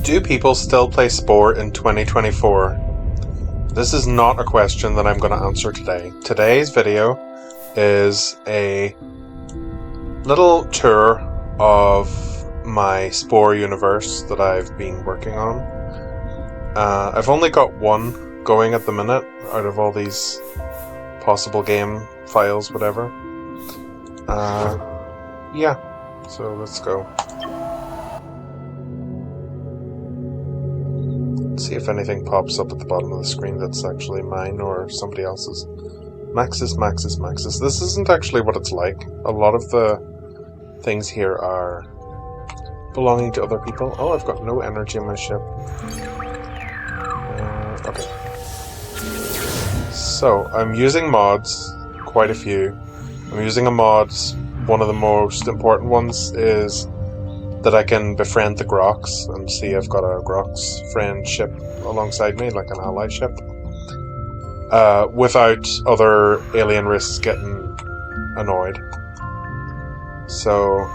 Do people still play Spore in 2024? This is not a question that I'm going to answer today. Today's video is a little tour of my Spore universe that I've been working on. I've only got one going at the minute out of all these possible game files, whatever. Yeah, so let's go. See if anything pops up at the bottom of the screen that's actually mine or somebody else's. Maxis. This isn't actually what it's like. A lot of the things here are belonging to other people. Oh, I've got no energy in my ship. Okay. So, I'm using mods, quite a few. I'm using a mod, one of the most important ones is that I can befriend the Groks, and see I've got a Groks friend ship alongside me, like an ally ship, without other alien races getting annoyed. So,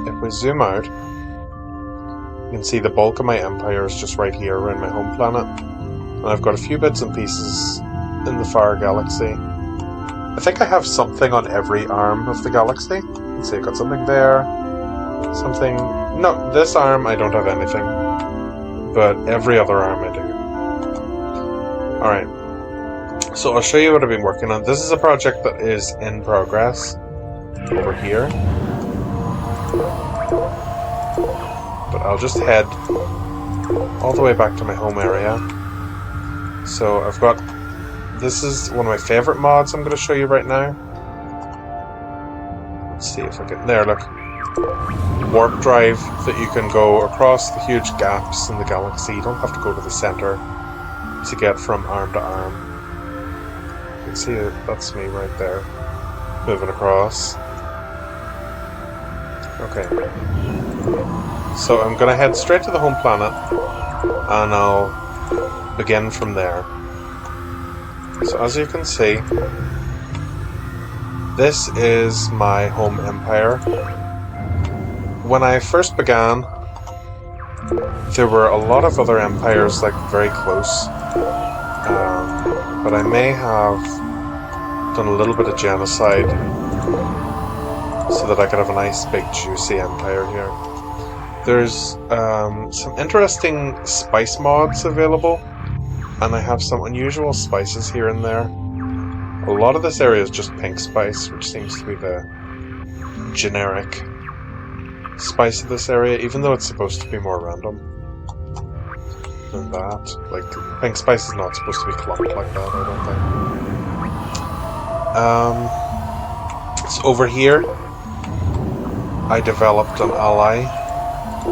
if we zoom out, you can see the bulk of my empire is just right here around my home planet, and I've got a few bits and pieces in the far galaxy. I think I have something on every arm of the galaxy. Let's see, I've got something there, something... No, this arm I don't have anything, but every other arm I do. Alright, so I'll show you what I've been working on. This is a project that is in progress over here, but I'll just head all the way back to my home area. So I've got... This is one of my favourite mods I'm going to show you right now. Let's see if I can... There, look. Warp drive that you can go across the huge gaps in the galaxy. You don't have to go to the center to get from arm to arm. You can see it, that's me right there, moving across. Okay. So I'm going to head straight to the home planet, and I'll begin from there. So as you can see, this is my home empire. When I first began, there were a lot of other empires like very close, but I may have done a little bit of genocide so that I could have a nice big juicy empire here. There's some interesting spice mods available, and I have some unusual spices here and there. A lot of this area is just pink spice, which seems to be the generic spice of this area, even though it's supposed to be more random than that. Like, pink spice is not supposed to be clumped like that, I don't think. So over here, I developed an ally.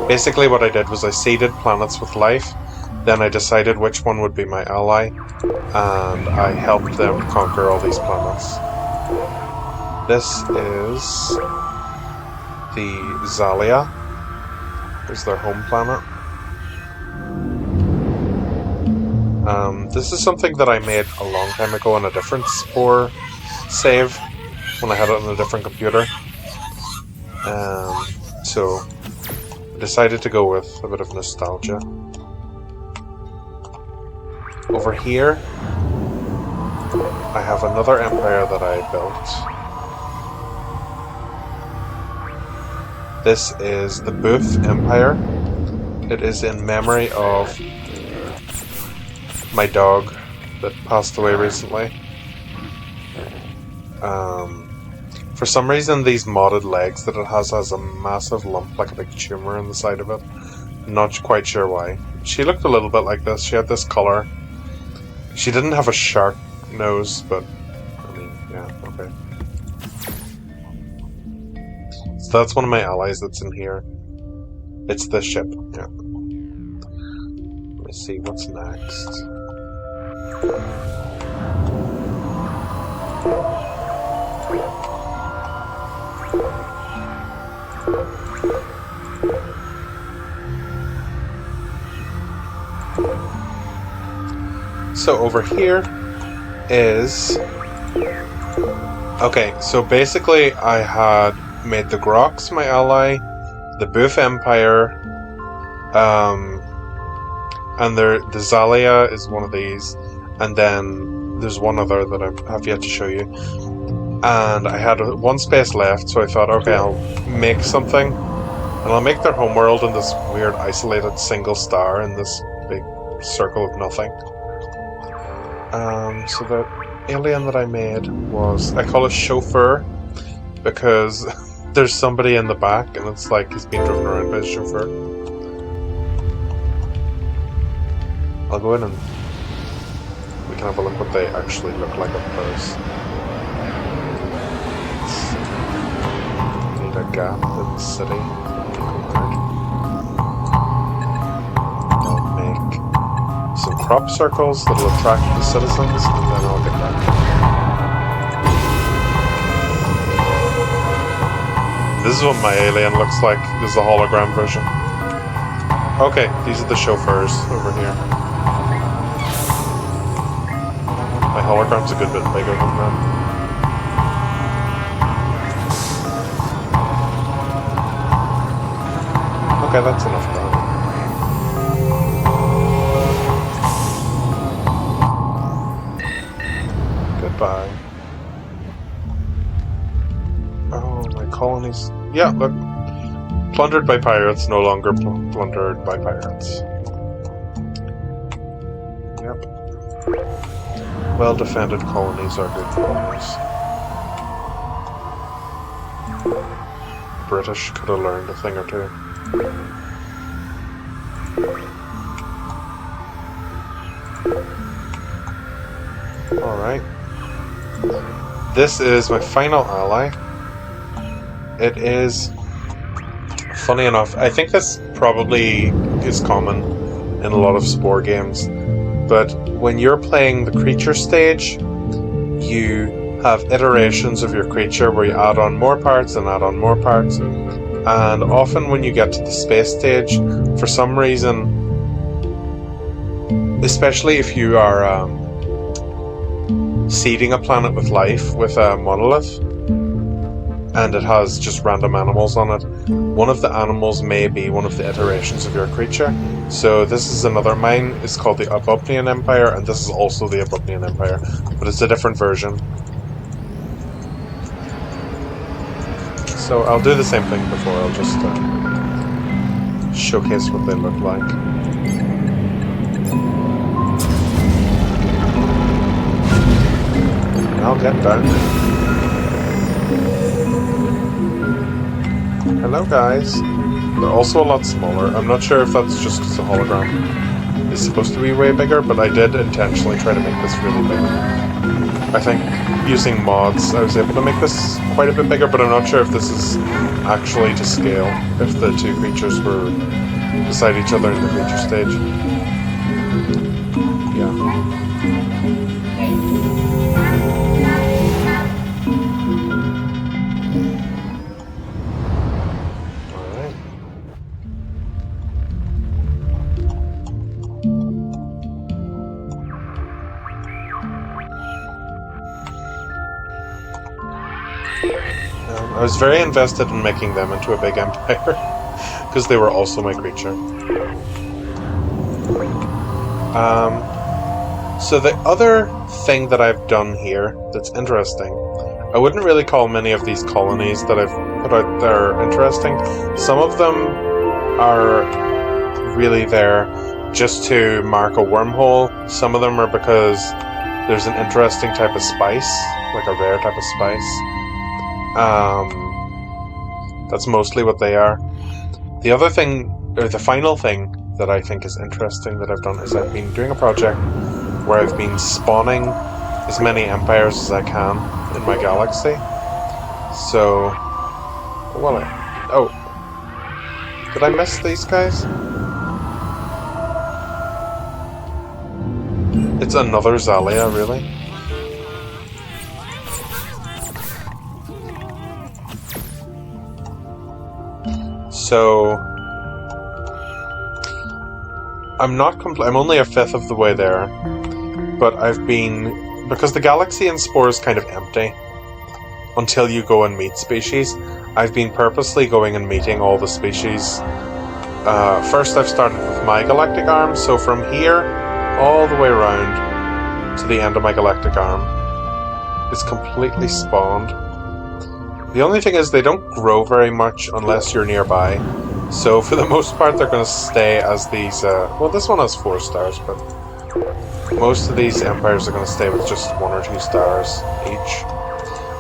Basically what I did was I seeded planets with life, then I decided which one would be my ally, and I helped them conquer all these planets. This is the Zalia. Is their home planet. This is something that I made a long time ago on a different Spore save, when I had it on a different computer. So I decided to go with a bit of nostalgia. Over here, I have another empire that I built. This is the Booth Empire. It is in memory of my dog that passed away recently. For some reason, these modded legs that it has a massive lump, like a big tumor on the side of it. I'm not quite sure why. She looked a little bit like this. She had this colour. She didn't have a shark nose, but I mean, yeah, okay. So that's one of my allies that's in here. It's this ship, yeah. Let me see what's next. So over here is... Okay, so basically I had made the Groks my ally, the Booth Empire, And the Zalia is one of these, and then there's one other that I have yet to show you. And I had one space left, so I thought, okay, I'll make something, and I'll make their homeworld in this weird isolated single star in this big circle of nothing. So the alien that I made was, I call it Chauffeur, because there's somebody in the back, and it's like he's being driven around by his chauffeur. I'll go in and we can have a look what they actually look like up close. Need a gap in the city. I'll make some crop circles that'll attract the citizens, and then I'll get back. This is what my alien looks like. This is the hologram version. Okay, these are the chauffeurs over here. My hologram's a good bit bigger than that. Okay, that's enough of that. Goodbye. Oh, my colonies. Yeah, look. Plundered by pirates, no longer plundered by pirates. Yep. Well-defended colonies are good colonies. British could have learned a thing or two. Alright. This is my final ally. It is... Funny enough, I think this probably is common in a lot of Spore games, but when you're playing the creature stage, you have iterations of your creature where you add on more parts and add on more parts, and often when you get to the space stage, for some reason, especially if you are seeding a planet with life with a monolith, and it has just random animals on it, one of the animals may be one of the iterations of your creature. So this is another, mine is called the Abupnian Empire, and this is also the Abupnian Empire, but it's a different version. So I'll do the same thing before, I'll just showcase what they look like. And I'll get down. Hello guys. They're also a lot smaller. I'm not sure if that's just because the hologram is supposed to be way bigger, but I did intentionally try to make this really big. I think using mods I was able to make this quite a bit bigger, but I'm not sure if this is actually to scale, if the two creatures were beside each other in the creature stage. Yeah. I was very invested in making them into a big empire, because they were also my creature. So the other thing that I've done here that's interesting, I wouldn't really call many of these colonies that I've put out there interesting. Some of them are really there just to mark a wormhole. Some of them are because there's an interesting type of spice, like a rare type of spice. That's mostly what they are. The other thing, or the final thing that I think is interesting that I've done is I've been doing a project where I've been spawning as many empires as I can in my galaxy. So, well, oh, did I miss these guys? It's another Zalia, really? So, I'm only a fifth of the way there, but I've been, because the galaxy in Spore is kind of empty until you go and meet species, I've been purposely going and meeting all the species First I've started with my galactic arm, so from here all the way around to the end of my galactic arm is completely spawned. The only thing is they don't grow very much unless you're nearby, so for the most part they're going to stay as these, well, this one has 4 stars, but most of these empires are going to stay with just 1 or 2 stars each.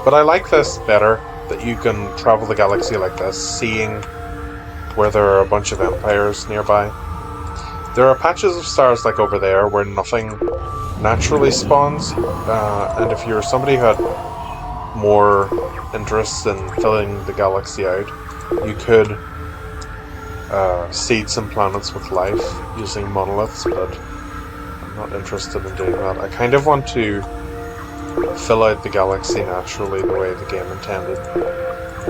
But I like this better, that you can travel the galaxy like this, seeing where there are a bunch of empires nearby. There are patches of stars like over there where nothing naturally spawns, and if you're somebody who had more interest in filling the galaxy out, you could seed some planets with life using monoliths, but I'm not interested in doing that. I kind of want to fill out the galaxy naturally the way the game intended,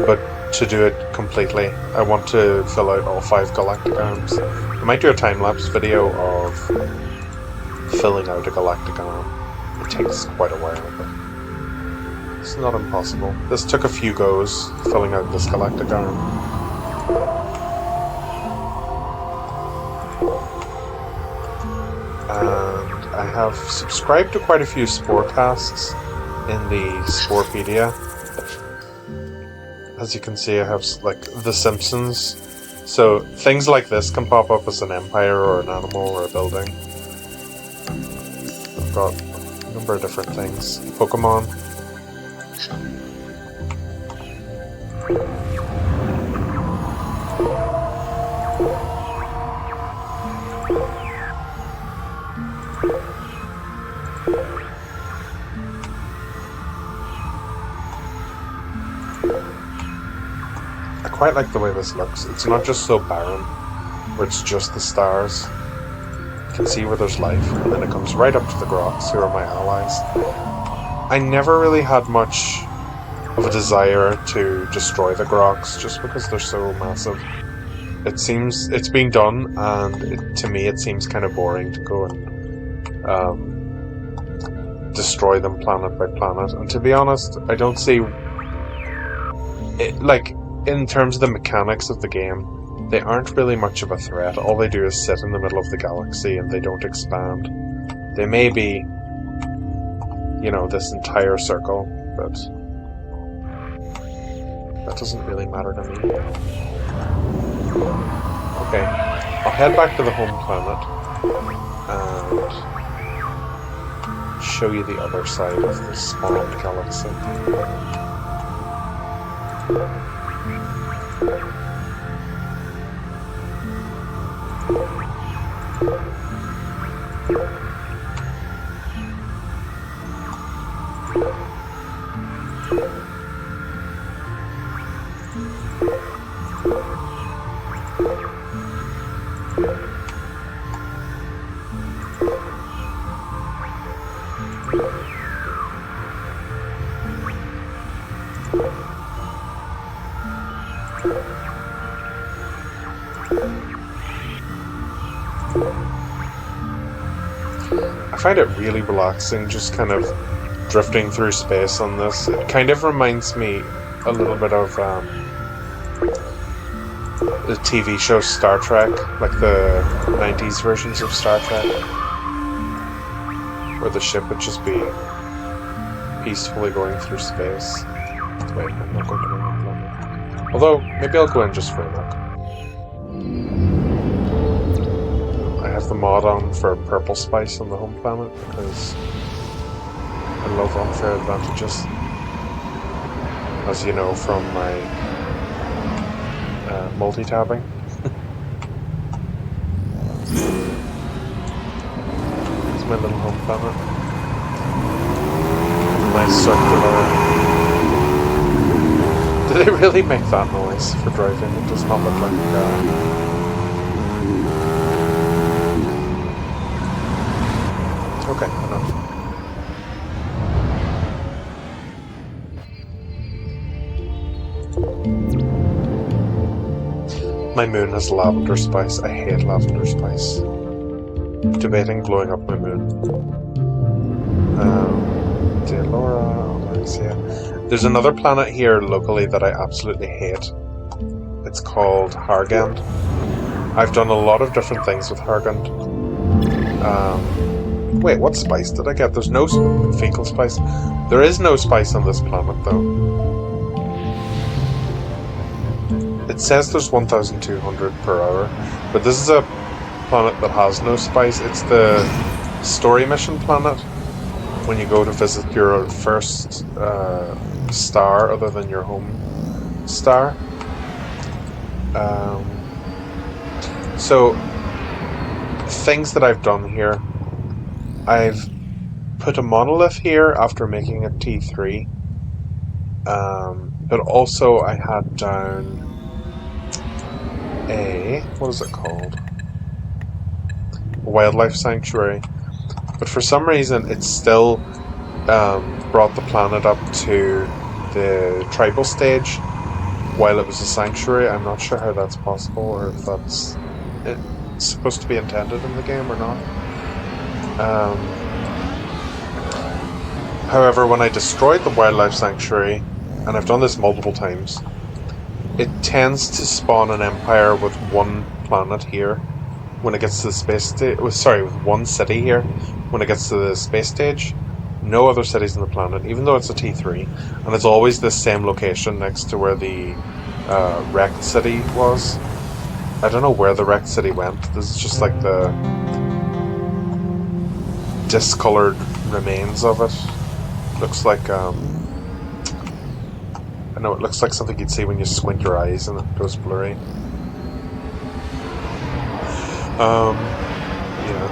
but to do it completely, I want to fill out all 5 galactic arms. I might do a time-lapse video of filling out a galactic arm. It takes quite a while, but it's not impossible. This took a few goes, filling out this galactic arm. And I have subscribed to quite a few Spore casts in the Sporepedia. As you can see, I have, like, The Simpsons. So things like this can pop up as an empire or an animal or a building. I've got a number of different things. Pokemon. I quite like the way this looks. It's not just so barren, where it's just the stars. You can see where there's life, and then it comes right up to the Grots, who are my allies. I never really had much of a desire to destroy the Grots, just because they're so massive. It seems it's being done, and to me it seems kind of boring to go and destroy them planet by planet. And to be honest, I don't see it, like, in terms of the mechanics of the game, they aren't really much of a threat. All they do is sit in the middle of the galaxy and they don't expand. They may be, you know, this entire circle, but that doesn't really matter to me. Okay, I'll head back to the home planet and show you the other side of this small galaxy. I find it really relaxing, just kind of drifting through space on this. It kind of reminds me a little bit of the TV show Star Trek, like the 90s versions of Star Trek, where the ship would just be peacefully going through space. Wait, I'm not going to the wrong planet. Although, maybe I'll go in just for a look. I have the mod on for purple spice on the home planet because I love unfair advantages, as you know from my multi-tabbing. It's my little home planet. Nice circular. Did they really make that noise for driving? It does not look like a car. Okay, enough. My moon has lavender spice. I hate lavender spice. Debating blowing up my moon. Delora, Alexia. There's another planet here locally that I absolutely hate. It's called Hargand. I've done a lot of different things with Hargund. Wait, what spice did I get? There's no fecal spice. There is no spice on this planet, though. It says there's 1,200 per hour, but this is a planet that has no spice. It's the story mission planet. When you go to visit your first star other than your home star. So, things that I've done here. I've put a monolith here after making a T3. But also I had down what is it called? A wildlife sanctuary. But for some reason it still brought the planet up to the tribal stage while it was a sanctuary. I'm not sure how that's possible, or if that's supposed to be intended in the game or not. However, when I destroyed the wildlife sanctuary, and I've done this multiple times, it tends to spawn an empire with one planet here when it gets to the space stage. Sorry, with one city here when it gets to the space stage. No other cities on the planet, even though it's a T3, and it's always this same location next to where the wrecked city was. I don't know where the wrecked city went. This is just like the discolored remains of it. Looks like I know it looks like something you'd see when you squint your eyes and it goes blurry. Yeah.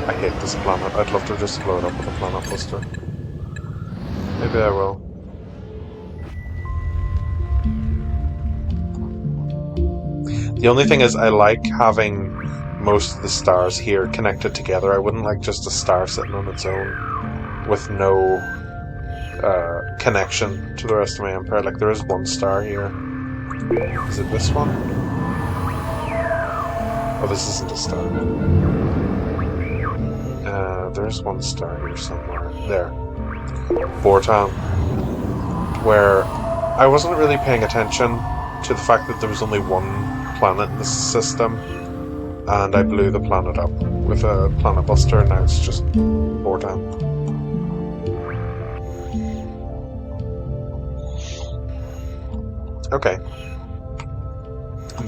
I hate this planet. I'd love to just blow it up with a planet buster. Maybe I will. The only thing is I like having most of the stars here connected together. I wouldn't like just a star sitting on its own with no connection to the rest of my empire. Like, there is one star here. Is it this one? Oh, this isn't a star. There's one star here somewhere. There. Bortan. Where I wasn't really paying attention to the fact that there was only one planet in this system, and I blew the planet up with a planet buster, and now it's just Bortan. Okay.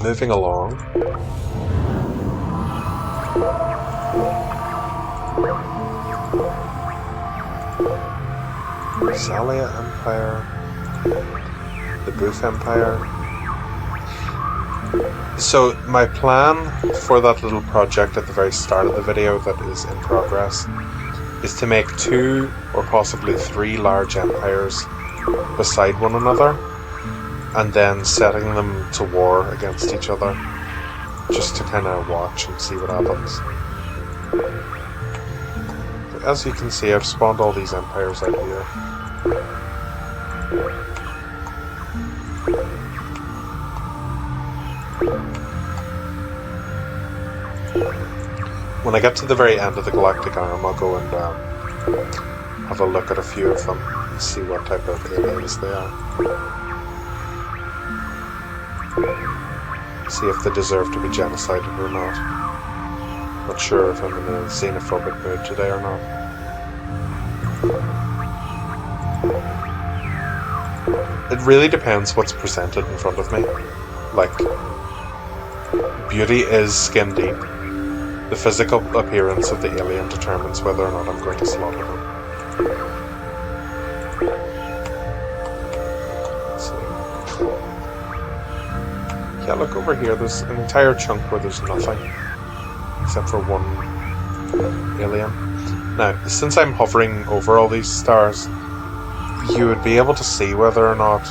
Moving along. Zalia Empire. The Booth Empire. So, my plan for that little project at the very start of the video that is in progress is to make 2 or possibly 3 large empires beside one another, and then setting them to war against each other, just to kind of watch and see what happens. But as you can see, I've spawned all these empires out here. When I get to the very end of the galactic arm, I'll go and have a look at a few of them and see what type of aliens they are. See if they deserve to be genocided or not. Not sure if I'm in a xenophobic mood today or not. It really depends what's presented in front of me. Like, beauty is skin deep. The physical appearance of the alien determines whether or not I'm going to slaughter them. Let's see. Yeah, look over here, there's an entire chunk where there's nothing. Except for one alien. Now, since I'm hovering over all these stars, you would be able to see whether or not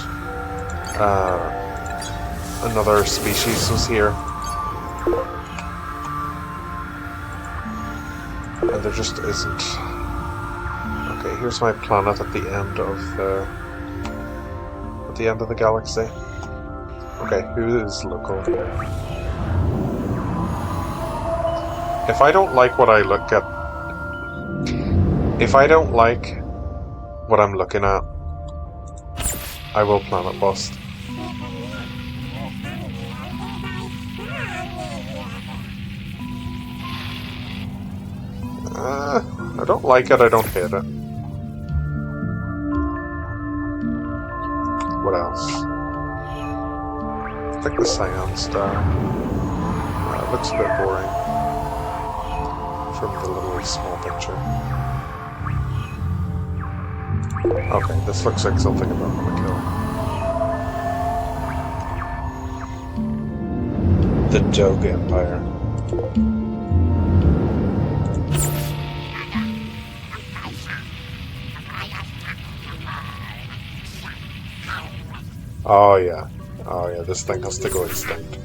another species was here. And there just isn't. Okay, here's my planet at the end of the galaxy. Okay, who is local here? If I don't like what I look at, if I don't like what I'm looking at, I will planet bust. I don't like it, I don't hate it. What else? I think the Cyan Star. It looks a bit boring from the little small picture. Okay, this looks like something I'm not gonna kill. The Doge Empire. Oh yeah. Oh yeah, this thing has to go extinct.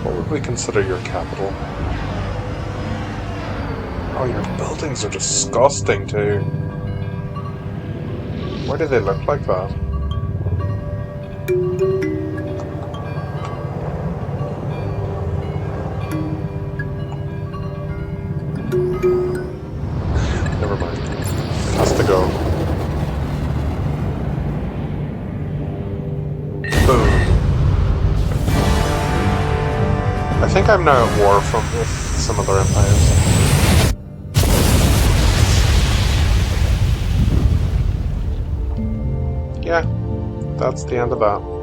What would we consider your capital? Oh, your buildings are disgusting too. Why do they look like that? Never mind. It has to go. Boom. I think I'm now at war with some other empires. Yeah, that's the end of that.